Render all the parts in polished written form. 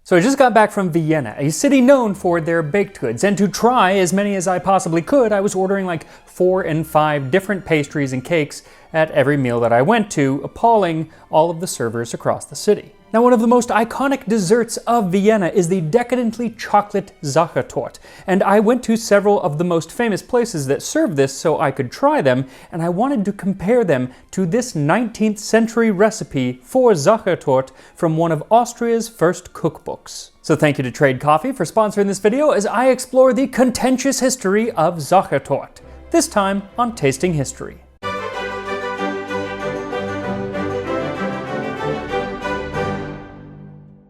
So I just got back from Vienna, a city known for their baked goods, and to try as many as I possibly could, I was ordering like 4 and 5 different pastries and cakes at every meal that I went to, appalling all of the servers across the city. Now, one of the most iconic desserts of Vienna is the decadently chocolate sachertorte, and I went to several of the most famous places that serve this so I could try them, and I wanted to compare them to this 19th century recipe for sachertorte from one of Austria's first cookbooks. So thank you to Trade Coffee for sponsoring this video as I explore the contentious history of sachertorte, this time on Tasting History.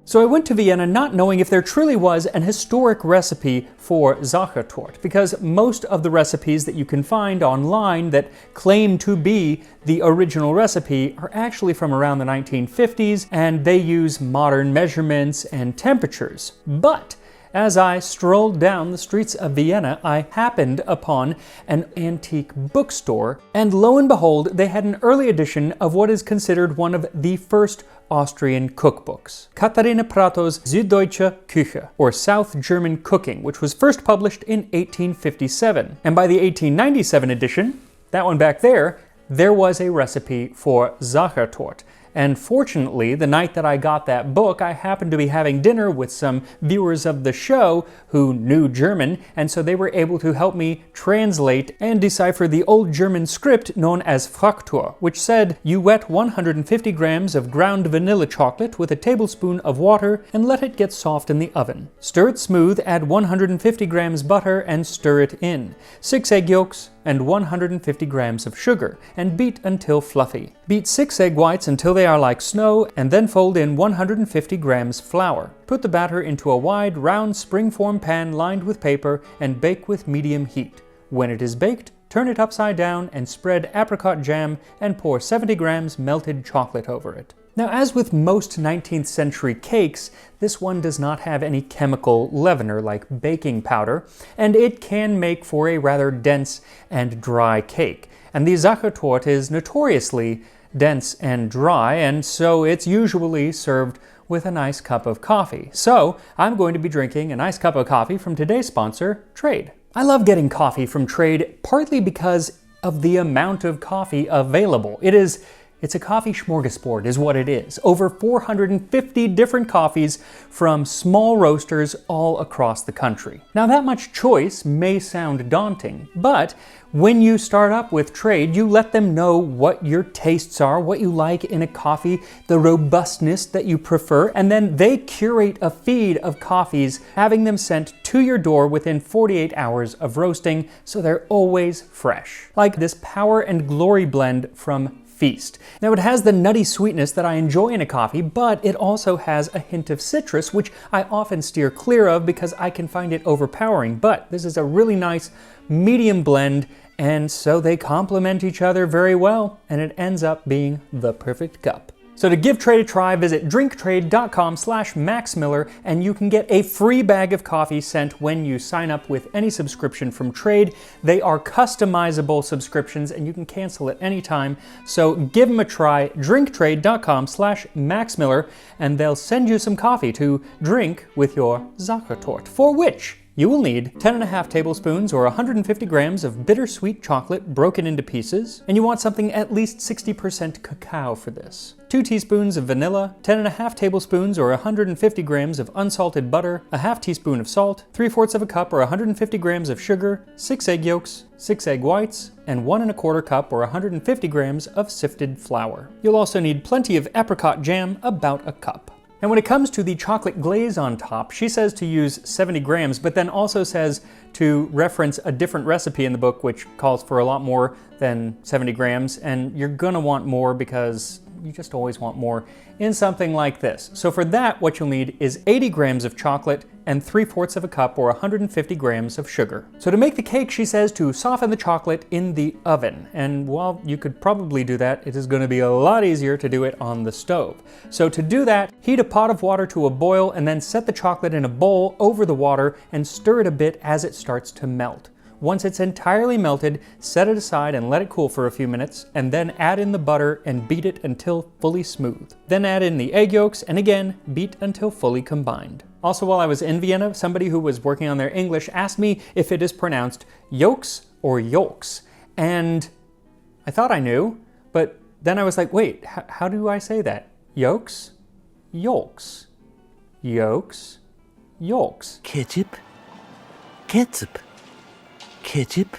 So I went to Vienna not knowing if there truly was an historic recipe for sachertorte, because most of the recipes that you can find online that claim to be the original recipe are actually from around the 1950s, and they use modern measurements and temperatures. But as I strolled down the streets of Vienna, I happened upon an antique bookstore, and lo and behold, they had an early edition of what is considered one of the first Austrian cookbooks, Katharina Prato's Süddeutsche Küche, or South German Cooking, which was first published in 1857. And by the 1897 edition, that one back there was a recipe for sachertorte. And fortunately, the night that I got that book, I happened to be having dinner with some viewers of the show who knew German, and so they were able to help me translate and decipher the old German script known as Fraktur, which said, "You wet 150 grams of ground vanilla chocolate with a tablespoon of water and let it get soft in the oven. Stir it smooth, add 150 grams butter and stir it in. 6 egg yolks, and 150 grams of sugar, and beat until fluffy. Beat 6 egg whites until they are like snow, and then fold in 150 grams flour. Put the batter into a wide, round, spring-form pan lined with paper, and bake with medium heat. When it is baked, turn it upside down and spread apricot jam and pour 70 grams melted chocolate over it." Now, as with most 19th century cakes, this one does not have any chemical leavener like baking powder, and it can make for a rather dense and dry cake. And the sachertorte is notoriously dense and dry, and so it's usually served with a nice cup of coffee. So I'm going to be drinking a nice cup of coffee from today's sponsor, Trade. I love getting coffee from Trade, partly because of the amount of coffee available. It's a coffee smorgasbord is what it is. Over 450 different coffees from small roasters all across the country. Now, that much choice may sound daunting, but when you start up with Trade, you let them know what your tastes are, what you like in a coffee, the robustness that you prefer, and then they curate a feed of coffees, having them sent to your door within 48 hours of roasting, so they're always fresh. Like this Power and Glory blend from Feast. Now, it has the nutty sweetness that I enjoy in a coffee, but it also has a hint of citrus, which I often steer clear of because I can find it overpowering. But this is a really nice medium blend, and so they complement each other very well, and it ends up being the perfect cup. So to give Trade a try, visit drinktrade.com/maxmiller, and you can get a free bag of coffee sent when you sign up with any subscription from Trade. They are customizable subscriptions, and you can cancel at any time. So give them a try, drinktrade.com/maxmiller, and they'll send you some coffee to drink with your sachertorte, for which you will need 10.5 tablespoons or 150 grams of bittersweet chocolate broken into pieces, and you want something at least 60% cacao for this. 2 teaspoons of vanilla, 10.5 tablespoons or 150 grams of unsalted butter, a half teaspoon of salt, 3/4 of a cup or 150 grams of sugar, 6 egg yolks, 6 egg whites, and 1¼ cup or 150 grams of sifted flour. You'll also need plenty of apricot jam, about a cup. And when it comes to the chocolate glaze on top, she says to use 70 grams, but then also says to reference a different recipe in the book which calls for a lot more than 70 grams, and you're gonna want more because you just always want more in something like this. So for that, what you'll need is 80 grams of chocolate and 3/4 of a cup or 150 grams of sugar. So to make the cake, she says to soften the chocolate in the oven. And while you could probably do that, it is going to be a lot easier to do it on the stove. So to do that, heat a pot of water to a boil and then set the chocolate in a bowl over the water and stir it a bit as it starts to melt. Once it's entirely melted, set it aside and let it cool for a few minutes, and then add in the butter and beat it until fully smooth. Then add in the egg yolks and again, beat until fully combined. Also, while I was in Vienna, somebody who was working on their English asked me if it is pronounced yolks or yolks. And I thought I knew, but then I was like, wait, how do I say that? Yolks? Yolks. Yolks? Yolks. Ketchup, ketchup, ketchup,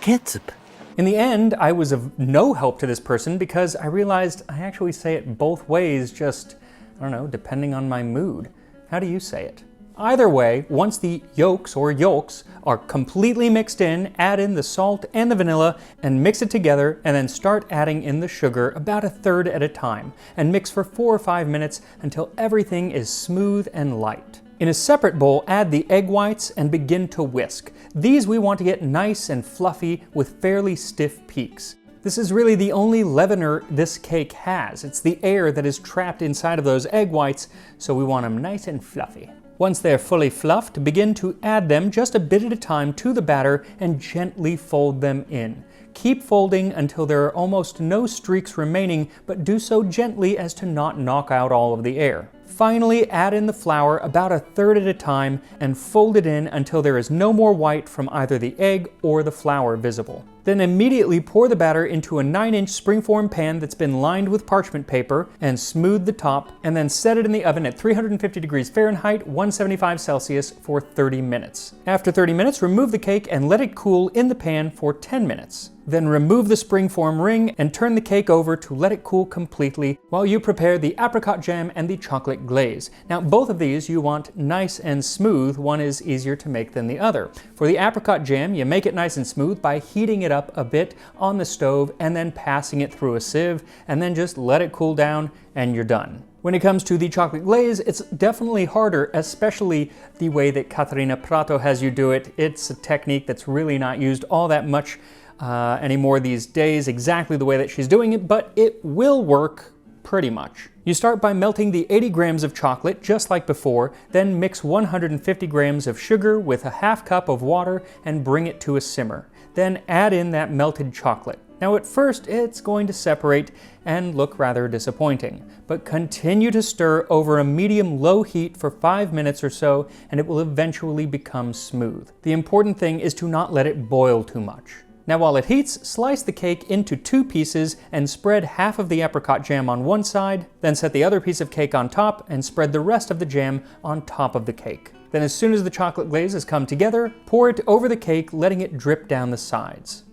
ketchup. In the end, I was of no help to this person because I realized I actually say it both ways, just, I don't know, depending on my mood. How do you say it? Either way, once the yolks or yolks are completely mixed in, add in the salt and the vanilla and mix it together, and then start adding in the sugar about a third at a time and mix for 4 or 5 minutes until everything is smooth and light. In a separate bowl, add the egg whites and begin to whisk. These we want to get nice and fluffy with fairly stiff peaks. This is really the only leavener this cake has. It's the air that is trapped inside of those egg whites, so we want them nice and fluffy. Once they're fully fluffed, begin to add them just a bit at a time to the batter and gently fold them in. Keep folding until there are almost no streaks remaining, but do so gently as to not knock out all of the air. Finally, add in the flour about a third at a time and fold it in until there is no more white from either the egg or the flour visible. Then immediately pour the batter into a 9-inch springform pan that's been lined with parchment paper and smooth the top, and then set it in the oven at 350 degrees Fahrenheit, 175 Celsius for 30 minutes. After 30 minutes, remove the cake and let it cool in the pan for 10 minutes. Then remove the springform ring and turn the cake over to let it cool completely while you prepare the apricot jam and the chocolate glaze. Now, both of these you want nice and smooth. One is easier to make than the other. For the apricot jam, you make it nice and smooth by heating it up a bit on the stove and then passing it through a sieve, and then just let it cool down and you're done. When it comes to the chocolate glaze, it's definitely harder, especially the way that Caterina Prato has you do it. It's a technique that's really not used all that much anymore these days, exactly the way that she's doing it, but it will work pretty much. You start by melting the 80 grams of chocolate just like before, then mix 150 grams of sugar with a half cup of water and bring it to a simmer. Then add in that melted chocolate. Now at first it's going to separate and look rather disappointing, but continue to stir over a medium-low heat for 5 minutes or so and it will eventually become smooth. The important thing is to not let it boil too much. Now while it heats, slice the cake into 2 pieces and spread half of the apricot jam on one side, then set the other piece of cake on top and spread the rest of the jam on top of the cake. Then as soon as the chocolate glaze has come together, pour it over the cake, letting it drip down the sides.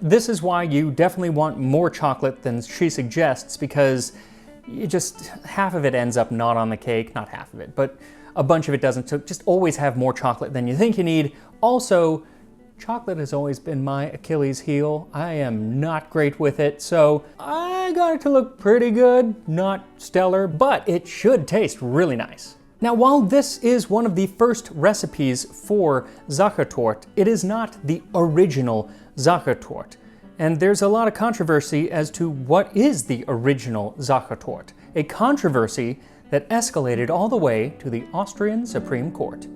This is why you definitely want more chocolate than she suggests, because half of it ends up not on the cake, not half of it, but a bunch of it doesn't, so just always have more chocolate than you think you need. Also, chocolate has always been my Achilles heel. I am not great with it, so I got it to look pretty good, not stellar, but it should taste really nice. Now, while this is one of the first recipes for sachertorte, it is not the original sachertorte. And there's a lot of controversy as to what is the original sachertorte, a controversy that escalated all the way to the Austrian Supreme Court.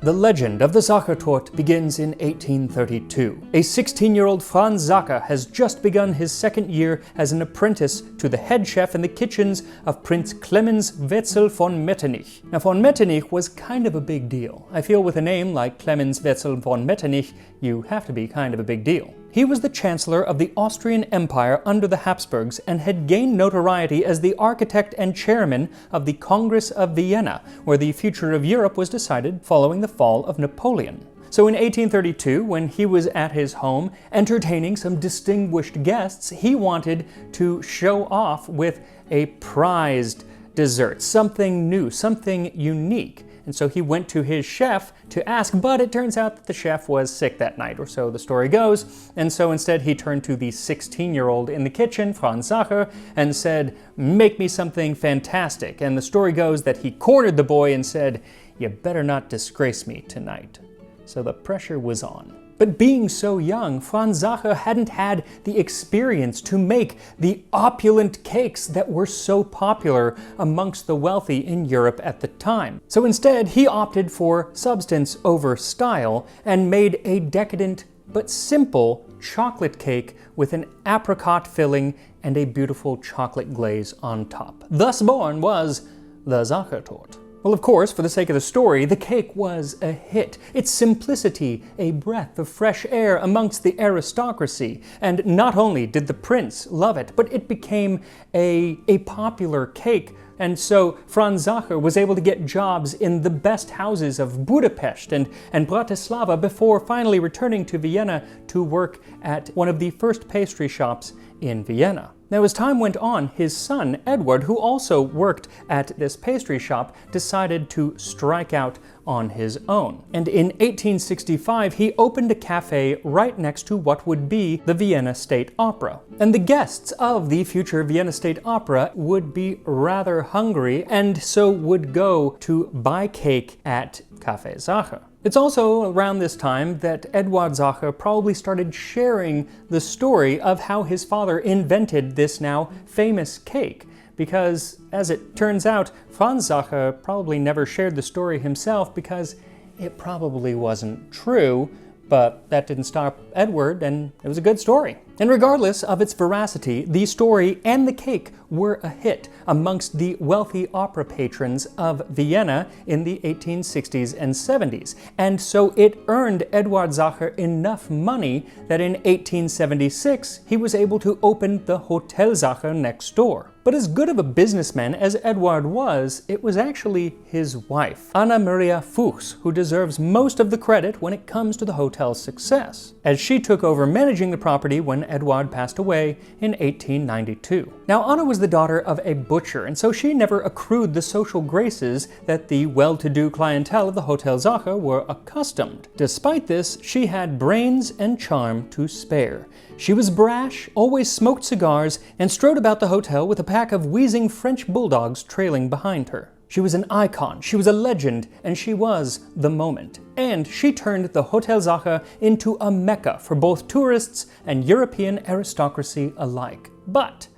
The legend of the sachertorte begins in 1832. A 16-year-old Franz Sacher has just begun his second year as an apprentice to the head chef in the kitchens of Prince Clemens Wetzel von Metternich. Now, von Metternich was kind of a big deal. I feel with a name like Clemens Wetzel von Metternich, you have to be kind of a big deal. He was the chancellor of the Austrian Empire under the Habsburgs and had gained notoriety as the architect and chairman of the Congress of Vienna, where the future of Europe was decided following the fall of Napoleon. So in 1832, when he was at his home entertaining some distinguished guests, he wanted to show off with a prized dessert, something new, something unique. And so he went to his chef to ask, but it turns out that the chef was sick that night, or so the story goes. And so instead he turned to the 16-year-old in the kitchen, Franz Sacher, and said, "Make me something fantastic." And the story goes that he cornered the boy and said, "You better not disgrace me tonight." So the pressure was on. But being so young, Franz Sacher hadn't had the experience to make the opulent cakes that were so popular amongst the wealthy in Europe at the time. So instead, he opted for substance over style and made a decadent but simple chocolate cake with an apricot filling and a beautiful chocolate glaze on top. Thus born was the sachertorte. Well, of course, for the sake of the story, the cake was a hit. Its simplicity, a breath of fresh air amongst the aristocracy. And not only did the prince love it, but it became a popular cake. And so Franz Sacher was able to get jobs in the best houses of Budapest and Bratislava before finally returning to Vienna to work at one of the first pastry shops in Vienna. Now, as time went on, his son, Edward, who also worked at this pastry shop, decided to strike out on his own. And in 1865, he opened a cafe right next to what would be the Vienna State Opera. And the guests of the future Vienna State Opera would be rather hungry and so would go to buy cake at Café Sacher. It's also around this time that Eduard Sacher probably started sharing the story of how his father invented this now famous cake, because, as it turns out, Franz Sacher probably never shared the story himself because it probably wasn't true, but that didn't stop Edward, and it was a good story. And regardless of its veracity, the story and the cake were a hit amongst the wealthy opera patrons of Vienna in the 1860s and 70s. And so it earned Eduard Sacher enough money that in 1876 he was able to open the Hotel Sacher next door. But as good of a businessman as Eduard was, it was actually his wife, Anna Maria Fuchs, who deserves most of the credit when it comes to the hotel's success, as she took over managing the property when Eduard passed away in 1892. Now, Anna was the daughter of a butcher, and so she never accrued the social graces that the well-to-do clientele of the Hotel Sacher were accustomed. Despite this, she had brains and charm to spare. She was brash, always smoked cigars, and strode about the hotel with a pack of wheezing French bulldogs trailing behind her. She was an icon, she was a legend, and she was the moment. And she turned the Hotel Sacher into a mecca for both tourists and European aristocracy alike. But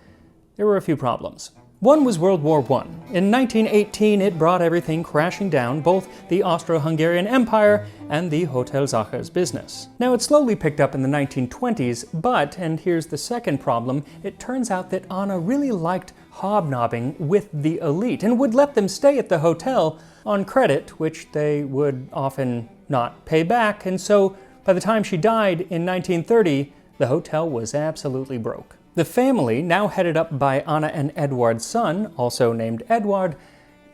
there were a few problems. One was World War I. In 1918, it brought everything crashing down, both the Austro-Hungarian Empire and the Hotel Sacher's business. Now, it slowly picked up in the 1920s, but, and here's the second problem, it turns out that Anna really liked hobnobbing with the elite and would let them stay at the hotel on credit, which they would often not pay back, and so by the time she died in 1930, the hotel was absolutely broke. The family, now headed up by Anna and Eduard's son, also named Eduard,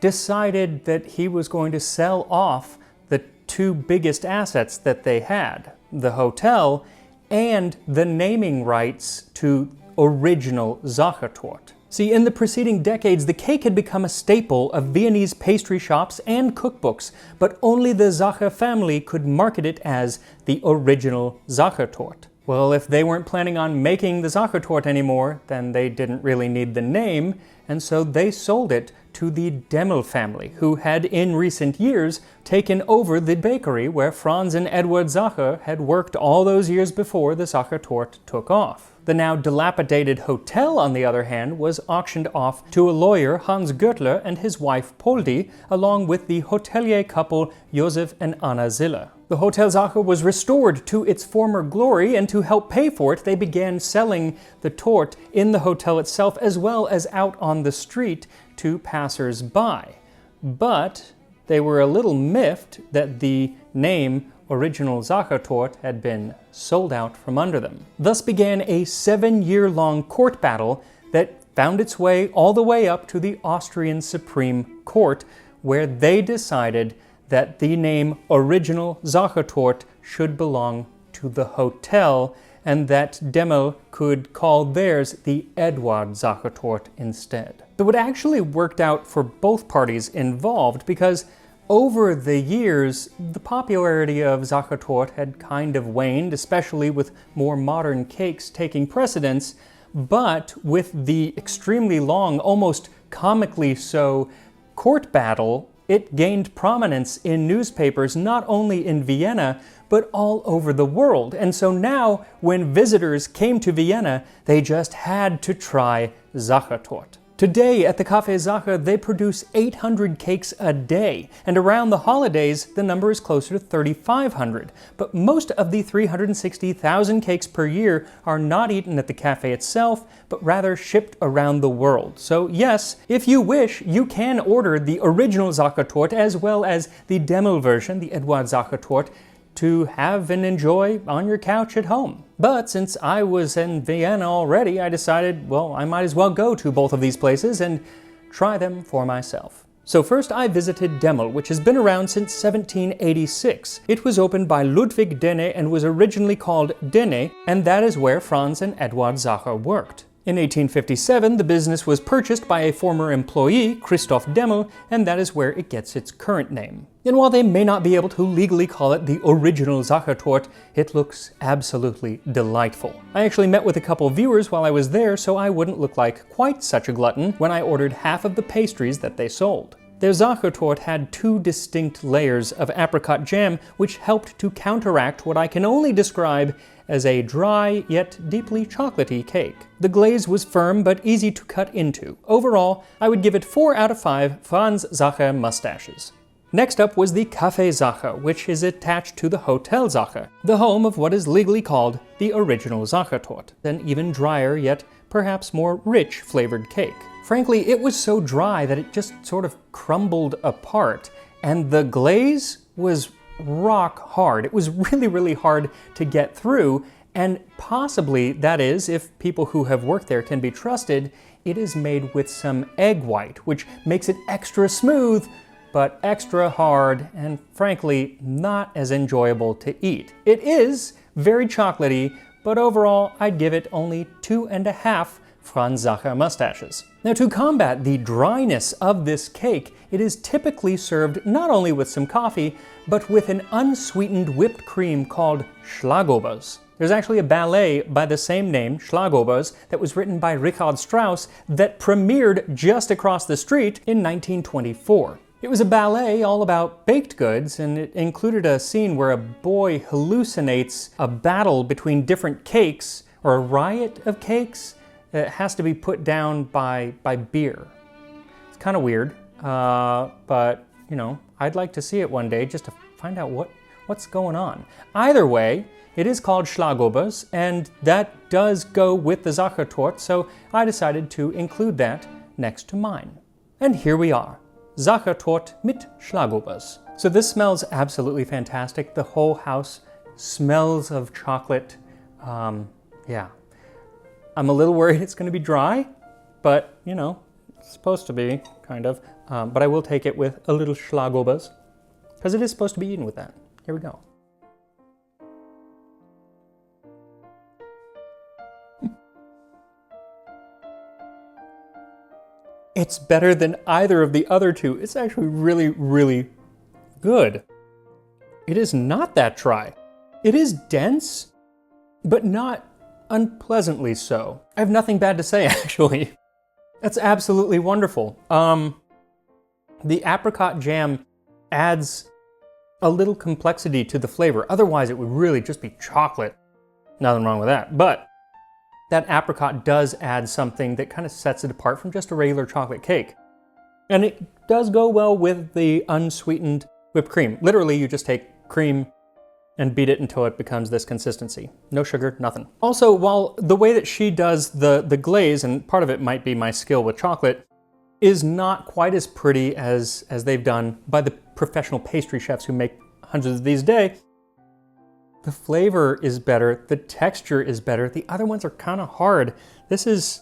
decided that he was going to sell off the two biggest assets that they had, the hotel and the naming rights to original sachertorte. See, in the preceding decades, the cake had become a staple of Viennese pastry shops and cookbooks, but only the Sacher family could market it as the original sachertorte. Well, if they weren't planning on making the sachertorte anymore, then they didn't really need the name, and so they sold it to the Demel family, who had in recent years taken over the bakery where Franz and Eduard Sacher had worked all those years before the sachertorte took off. The now dilapidated hotel, on the other hand, was auctioned off to a lawyer, Hans Görtler, and his wife Poldi, along with the hotelier couple Josef and Anna Ziller. The Hotel Sacher was restored to its former glory, and to help pay for it, they began selling the torte in the hotel itself as well as out on the street to passers-by. But they were a little miffed that the name original sachertorte had been sold out from under them. Thus began a 7-year-long court battle that found its way all the way up to the Austrian Supreme Court, where they decided that the name original sachertorte should belong to the hotel, and that Demel could call theirs the Eduard sachertorte instead. But what actually worked out for both parties involved, because over the years, the popularity of sachertorte had kind of waned, especially with more modern cakes taking precedence, but with the extremely long, almost comically so, court battle, It gained prominence in newspapers not only in Vienna, but all over the world. And so now, when visitors came to Vienna, they just had to try Sachertorte. Today at the Café Sacher, they produce 800 cakes a day, and around the holidays, the number is closer to 3,500. But most of the 360,000 cakes per year are not eaten at the cafe itself, but rather shipped around the world. So yes, if you wish, you can order the original Sachertorte as well as the Demel version, the Eduard Sachertorte, to have and enjoy on your couch at home. But since I was in Vienna already, I decided, well, I might as well go to both of these places and try them for myself. So first I visited Demel, which has been around since 1786. It was opened by Blvd and was originally called Dene, and that is where Franz and Eduard Sacher worked. In 1857, the business was purchased by a former employee, Christoph Demel, and that is where it gets its current name. And while they may not be able to legally call it the original Sachertorte, it looks absolutely delightful. I actually met with a couple viewers while I was there, so I wouldn't look like quite such a glutton when I ordered half of the pastries that they sold. Their Sachertorte had two distinct layers of apricot jam, which helped to counteract what I can only describe as a dry yet deeply chocolatey cake. The glaze was firm but easy to cut into. Overall, I would give it 4 out of 5 Franz Sacher mustaches. Next up was the Café Sacher, which is attached to the Hotel Sacher, the home of what is legally called the original Sachertorte, an even drier yet perhaps more rich flavored cake. Frankly, it was so dry that it just sort of crumbled apart, and the glaze was rock hard. It was really hard to get through, and possibly, that is, if people who have worked there can be trusted, it is made with some egg white, which makes it extra smooth, but extra hard, and frankly, not as enjoyable to eat. It is very chocolatey, but overall, I'd give it only 2.5 Franz Sacher mustaches. Now, to combat the dryness of this cake, it is typically served not only with some coffee, but with an unsweetened whipped cream called Schlagobers. There's actually a ballet by the same name, Schlagobers, that was written by Richard Strauss that premiered just across the street in 1924. It was a ballet all about baked goods, and it included a scene where a boy hallucinates a battle between different cakes, or a riot of cakes, that has to be put down by beer. It's kind of weird, but, you know, I'd like to see it one day just to find out what's going on. Either way, it is called Schlagobers, and that does go with the Sachertorte, so I decided to include that next to mine. And here we are, Sachertorte mit Schlagobers. So this smells absolutely fantastic. The whole house smells of chocolate. Yeah. I'm a little worried it's going to be dry, but, you know, it's supposed to be, kind of. But I will take it with a little Schlagobers, because it is supposed to be eaten with that. Here we go. It's better than either of the other two. It's actually really good. It is not that dry. It is dense, but not unpleasantly so. I have nothing bad to say, actually. That's absolutely wonderful. The apricot jam adds a little complexity to the flavor. Otherwise, it would really just be chocolate. Nothing wrong with that. But that apricot does add something that kind of sets it apart from just a regular chocolate cake. And it does go well with the unsweetened whipped cream. Literally, you just take cream and beat it until it becomes this consistency. No sugar, nothing. Also, while the way that she does the glaze, and part of it might be my skill with chocolate, is not quite as pretty as they've done by the professional pastry chefs who make hundreds of these a day, the flavor is better, the texture is better. The other ones are kind of hard. This is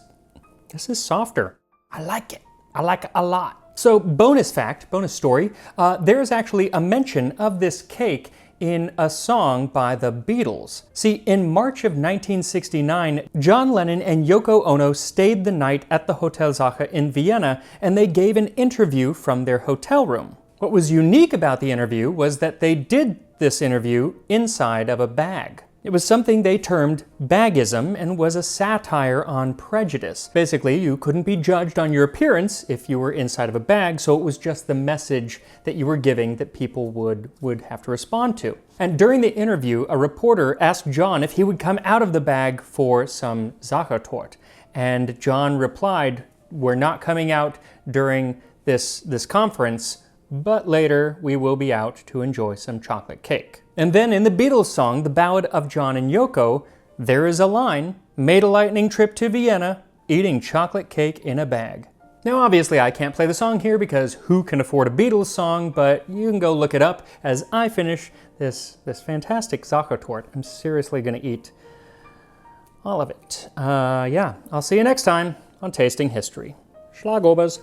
softer. I like it. I like it a lot. So bonus fact, bonus story, there's actually a mention of this cake in a song by the Beatles. See, in March of 1969, John Lennon and Yoko Ono stayed the night at the Hotel Sacher in Vienna, and they gave an interview from their hotel room. What was unique about the interview was that they did this interview inside of a bag. It was something they termed bagism and was a satire on prejudice. Basically, you couldn't be judged on your appearance if you were inside of a bag, so it was just the message that you were giving that people would have to respond to. And during the interview, a reporter asked John if he would come out of the bag for some sachertorte. And John replied, "We're not coming out during this conference, but later we will be out to enjoy some chocolate cake." And then in the Beatles song, The Ballad of John and Yoko, there is a line, "Made a lightning trip to Vienna, eating chocolate cake in a bag." Now obviously I can't play the song here because who can afford a Beatles song, but you can go look it up as I finish this fantastic sachertorte. I'm seriously gonna eat all of it. Yeah, I'll see you next time on Tasting History. Schlagobers.